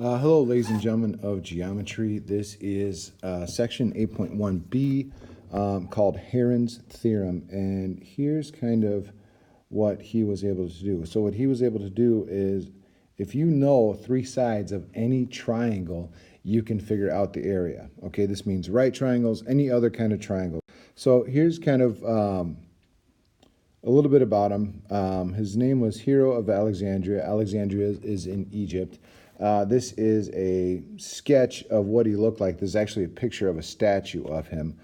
Hello, ladies and gentlemen of geometry. This is section 8.1b called Heron's Theorem, and here's kind of what he was able to do. So what he was able to do is, if you know three sides of any triangle, you can figure out the area. Okay, this means right triangles, any other kind of triangle. So here's kind of a little bit about him. His name was Hero of Alexandria. Alexandria is in Egypt. This is a sketch of what he looked like. This is actually a picture of a statue of him.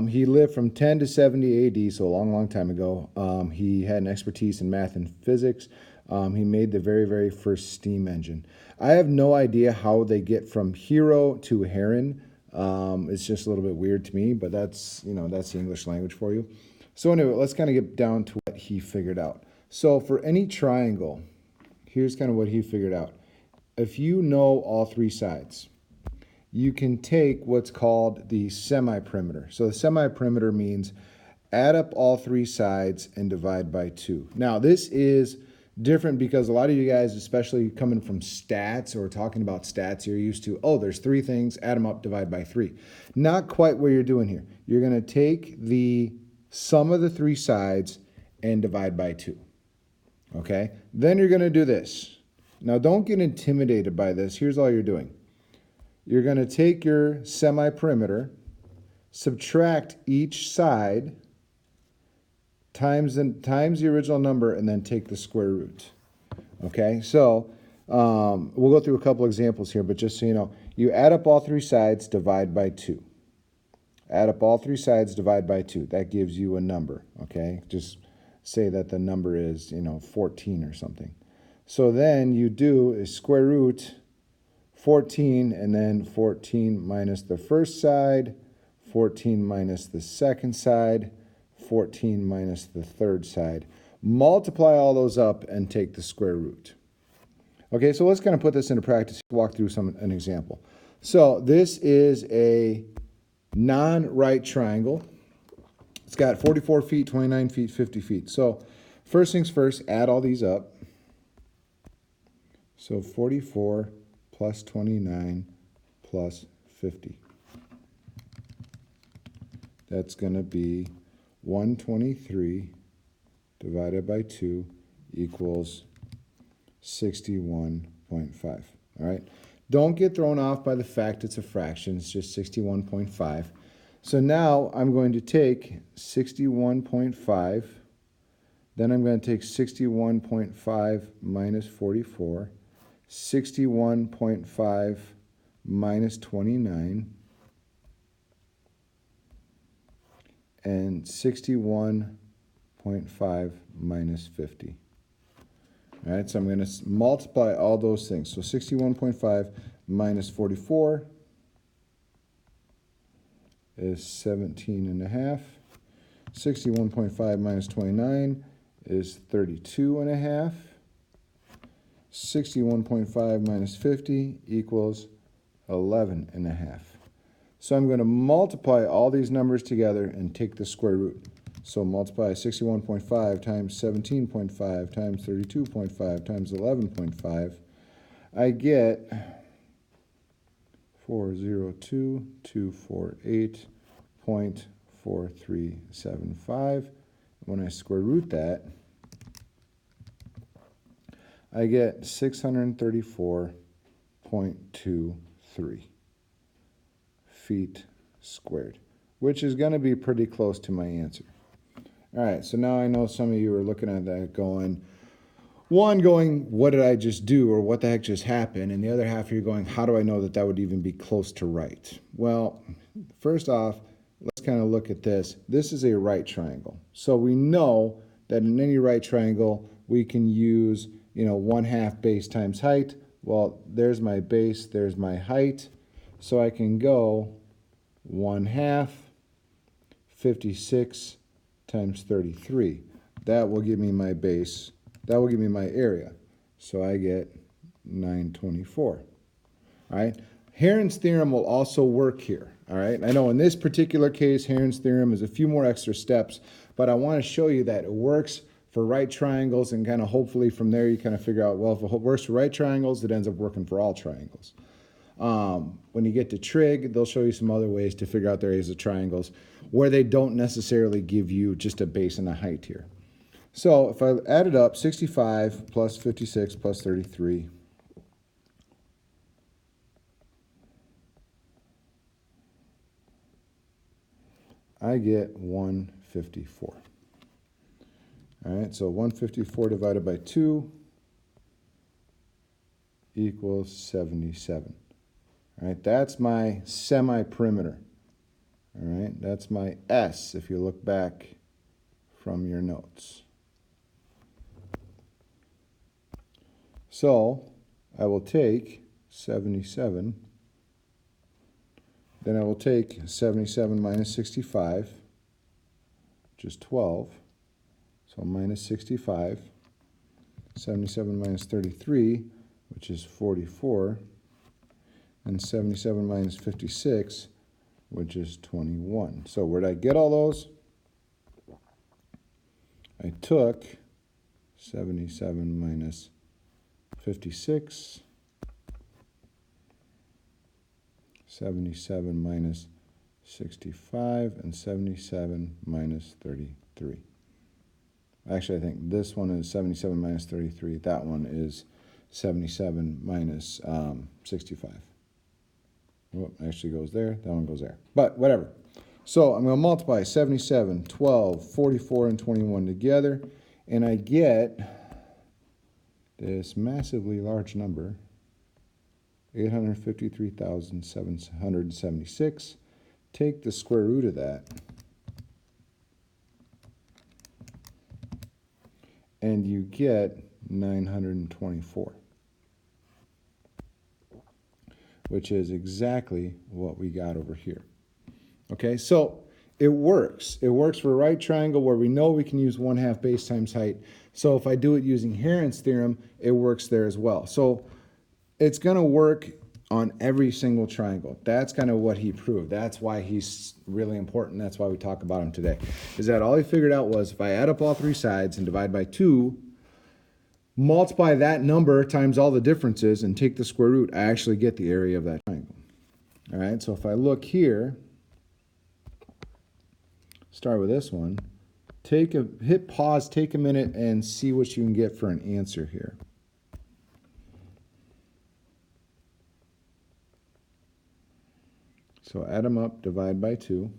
He lived from 10 to 70 AD, so a long, long time ago. He had an expertise in math and physics. He made the very, very first steam engine. I have no idea how they get from Hero to Heron. It's just a little bit weird to me, but that's the English language for you. So anyway, let's kind of get down to what he figured out. So for any triangle, here's kind of what he figured out. If you know all three sides, you can take what's called the semi-perimeter. So the semi-perimeter means add up all three sides and divide by 2. Now this is different because a lot of you guys, especially coming from stats or talking about stats, you're used to, oh, there's three things, add them up, divide by 3. Not quite what you're doing here. You're going to take the sum of the three sides and divide by 2. Okay? Then you're going to do this. Now don't get intimidated by this. Here's all you're doing. You're going to take your semi-perimeter, subtract each side, times the original number, and then take the square root. Okay? So we'll go through a couple examples here, but just so you know, you add up all three sides, divide by 2. Add up all three sides, divide by 2. That gives you a number, okay? Just say that the number is, 14 or something. So then you do is square root 14, and then 14 minus the first side, 14 minus the second side, 14 minus the third side. Multiply all those up and take the square root. Okay, so let's kind of put this into practice, walk through an example. So this is a non-right triangle. It's got 44 feet, 29 feet, 50 feet. So first things first, add all these up. So 44 plus 29 plus 50. That's going to be 123 divided by 2 equals 61.5. All right. Don't get thrown off by the fact it's a fraction. It's just 61.5. So now I'm going to take 61.5. Then I'm going to take 61.5 minus 44. 61.5 minus 29. And 61.5 minus 50. All right, so I'm going to multiply all those things. So 61.5 minus 44 is 17.5. 61.5 minus 29 is 32.5. 61.5 minus 50 equals 11.5. So I'm going to multiply all these numbers together and take the square root. So multiply 61.5 times 17.5 times 32.5 times 11.5. I get 402,248.4375. When I square root that, I get 634.23 feet squared, which is going to be pretty close to my answer. All right, so now I know some of you are looking at that going, what did I just do, or what the heck just happened? And the other half, you're going, how do I know that that would even be close to right? Well, first off, let's kind of look at this. This is a right triangle. So we know that in any right triangle, we can use, 1/2 base times height. Well, there's my base, there's my height. So I can go 1/2, 56 times 33. That will give me my base. That will give me my area. So I get 924. All right. Heron's theorem will also work here. All right. I know in this particular case, Heron's theorem is a few more extra steps, but I want to show you that it works for right triangles, and kind of hopefully from there you kind of figure out, well, if it works for right triangles, it ends up working for all triangles. When you get to trig, they'll show you some other ways to figure out the areas of triangles where they don't necessarily give you just a base and a height here. So if I add it up, 65 plus 56 plus 33, I get 154. All right, so 154 divided by 2 equals 77. All right, that's my semi-perimeter. All right, that's my S if you look back from your notes. So I will take 77, then I will take 77 minus 65, which is 12, so minus 65, 77 minus 33, which is 44, and 77 minus 56, which is 21. So where did I get all those? I took 77 minus 56, 77 minus 65, and 77 minus 33. Actually, I think this one is 77 minus 33. That one is 77 minus 65. Oh, actually goes there. That one goes there. But whatever. So I'm going to multiply 77, 12, 44, and 21 together, and I get this massively large number, 853,776. Take the square root of that, and you get 924, which is exactly what we got over here. Okay, so it works. It works for a right triangle where we know we can use 1/2 base times height. So if I do it using Heron's theorem, it works there as well. So it's going to work on every single triangle. That's kind of what he proved. That's why he's really important. That's why we talk about him today. Is that all he figured out was if I add up all three sides and divide by 2, multiply that number times all the differences and take the square root, I actually get the area of that triangle. All right, so if I look here, start with this one, hit pause, take a minute, and see what you can get for an answer here. So add them up, divide by 2.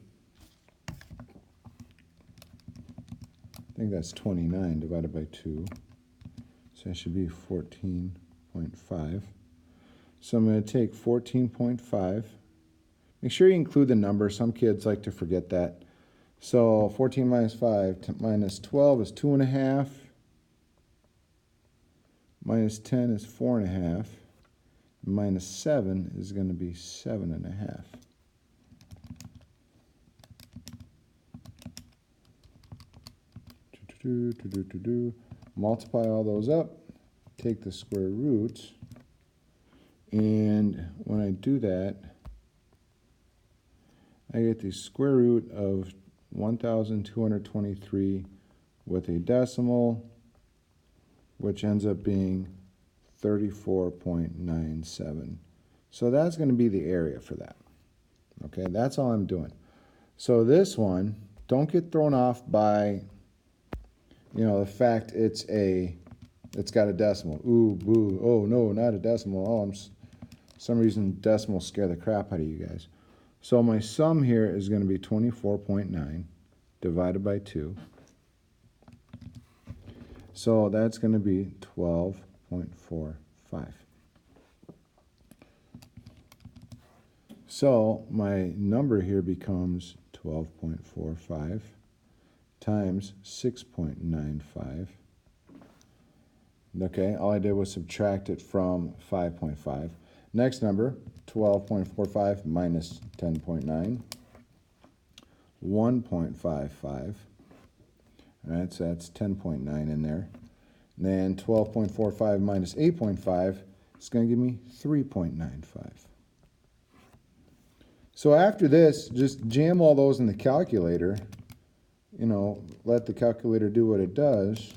I think that's 29 divided by 2. So that should be 14.5. So I'm going to take 14.5. Make sure you include the number. Some kids like to forget that. So 14 minus 5 minus 12 is 2.5. Minus 10 is 4.5. Minus 7 is going to be 7.5. Multiply all those up, take the square root, and when I do that, I get the square root of 1,223 with a decimal, which ends up being 34.97. So that's going to be the area for that. Okay, that's all I'm doing. So this one, don't get thrown off by, you know, the fact it's got a decimal. Ooh, boo, oh no, not a decimal. Oh, some reason decimals scare the crap out of you guys. So my sum here is going to be 24.9 divided by 2. So that's going to be 12.45. So my number here becomes 12.45 times 6.95. Okay, all I did was subtract it from 5.5. Next number, 12.45 minus 10.9, 1.55. All right, so that's 10.9 in there. And then 12.45 minus 8.5 is going to give me 3.95. So after this, just jam all those in the calculator. You know, let the calculator do what it does.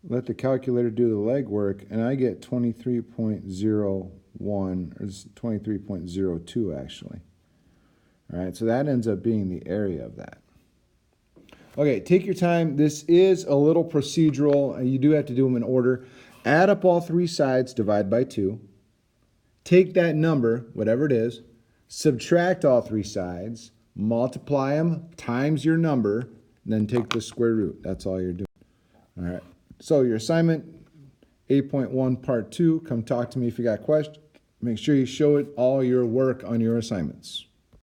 let the calculator do the legwork, and I get 23.01, or 23.02 actually. All right, so that ends up being the area of that. Okay, take your time. This is a little procedural. You do have to do them in order. Add up all three sides, divide by 2. Take that number, whatever it is, subtract all three sides, multiply them times your number, and then take the square root. That's all you're doing. All right. So your assignment, 8.1 part 2. Come talk to me if you got questions. Make sure you show it all your work on your assignments.